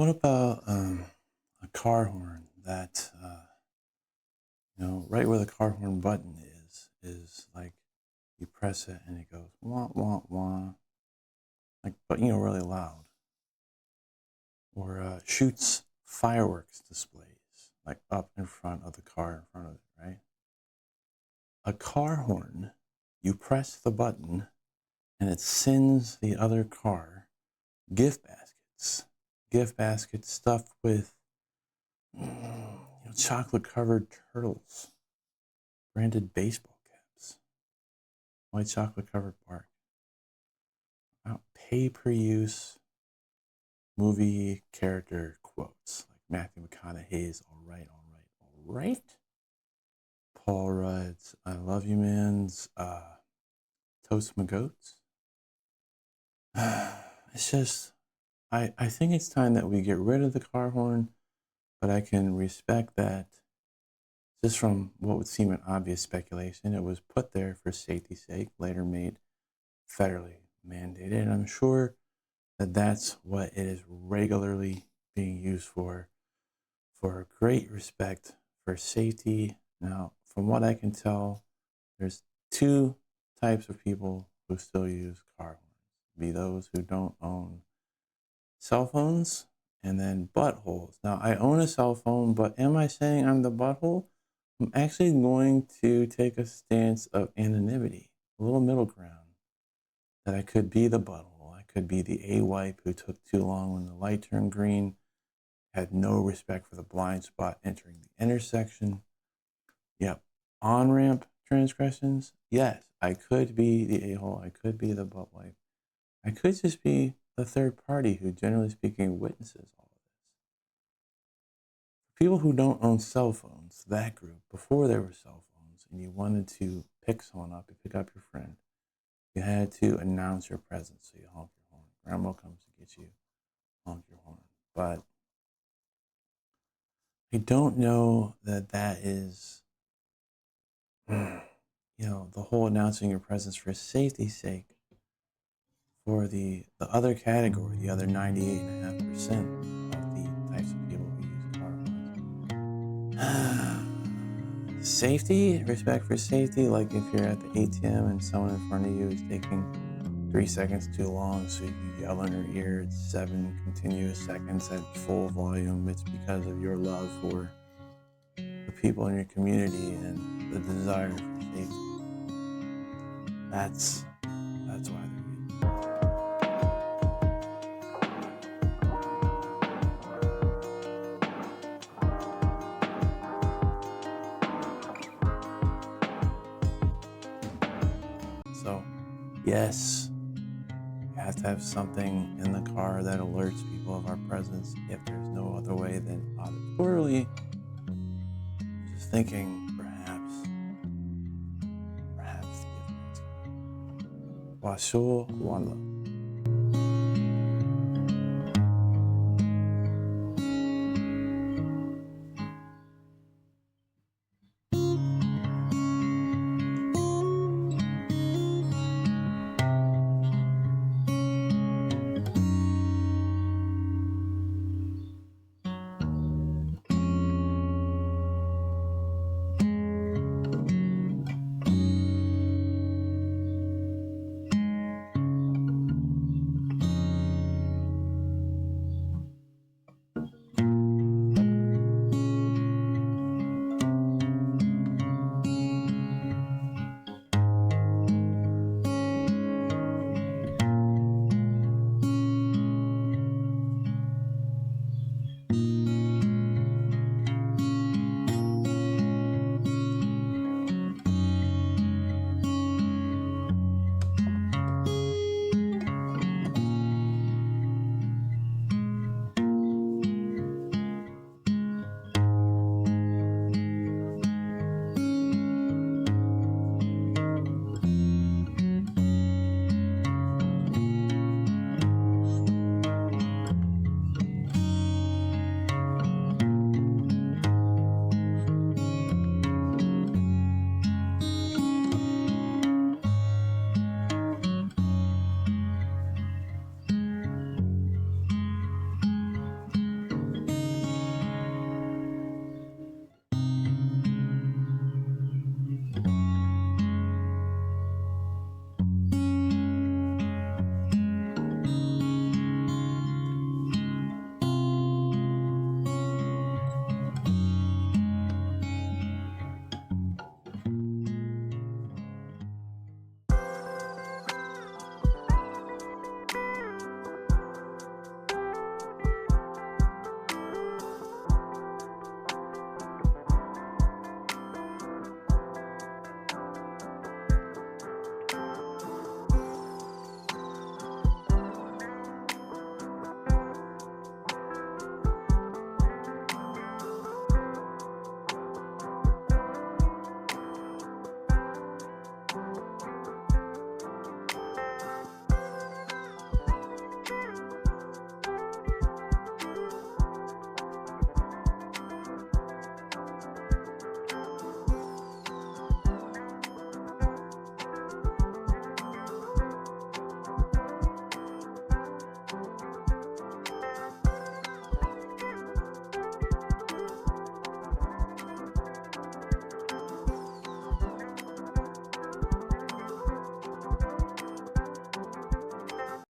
What about a car horn that, right where the car horn button is like you press it and it goes wah, wah, wah, like, but really loud. Or shoots fireworks displays, like up in front of the car in front of it, right? A car horn, you press the button and it sends the other car gift baskets. Gift baskets stuffed with chocolate covered turtles, branded baseball caps, white chocolate covered bark, pay per use movie character quotes like Matthew McConaughey's "All right, all right, all right." Paul Rudd's "I love you, man's" "Toast my goats." It's just, I think it's time that we get rid of the car horn, but I can respect that. Just from what would seem an obvious speculation, it was put there for safety's sake, later made federally mandated. And I'm sure that that's what it is regularly being used for great respect for safety. Now, from what I can tell, there's two types of people who still use car horns. Be those who don't own cell phones, and then buttholes. Now, I own a cell phone, but am I saying I'm the butthole? I'm actually going to take a stance of anonymity, a little middle ground. That I could be the butthole. I could be the A-wipe who took too long when the light turned green, had no respect for the blind spot entering the intersection. Yep. On-ramp transgressions? Yes, I could be the a-hole. I could be the butt wipe. I could just be the third party who, generally speaking, witnesses all of this. People who don't own cell phones, that group, before there were cell phones, and you wanted to pick someone up, you pick up your friend, you had to announce your presence, so you honk your horn. Grandma comes to get you, honk your horn. But I don't know that is, the whole announcing your presence for safety's sake. For the other category, the other 98.5% of the types of people who use car horns. Safety, respect for safety, like if you're at the ATM and someone in front of you is taking 3 seconds too long, so you yell in her ear, it's 7 continuous seconds at full volume. It's because of your love for the people in your community and the desire for safety. That's why they're used. So, yes, you have to have something in the car that alerts people of our presence if there's no other way than auditorily. Just thinking, perhaps the gift basket. Wasul Wanda.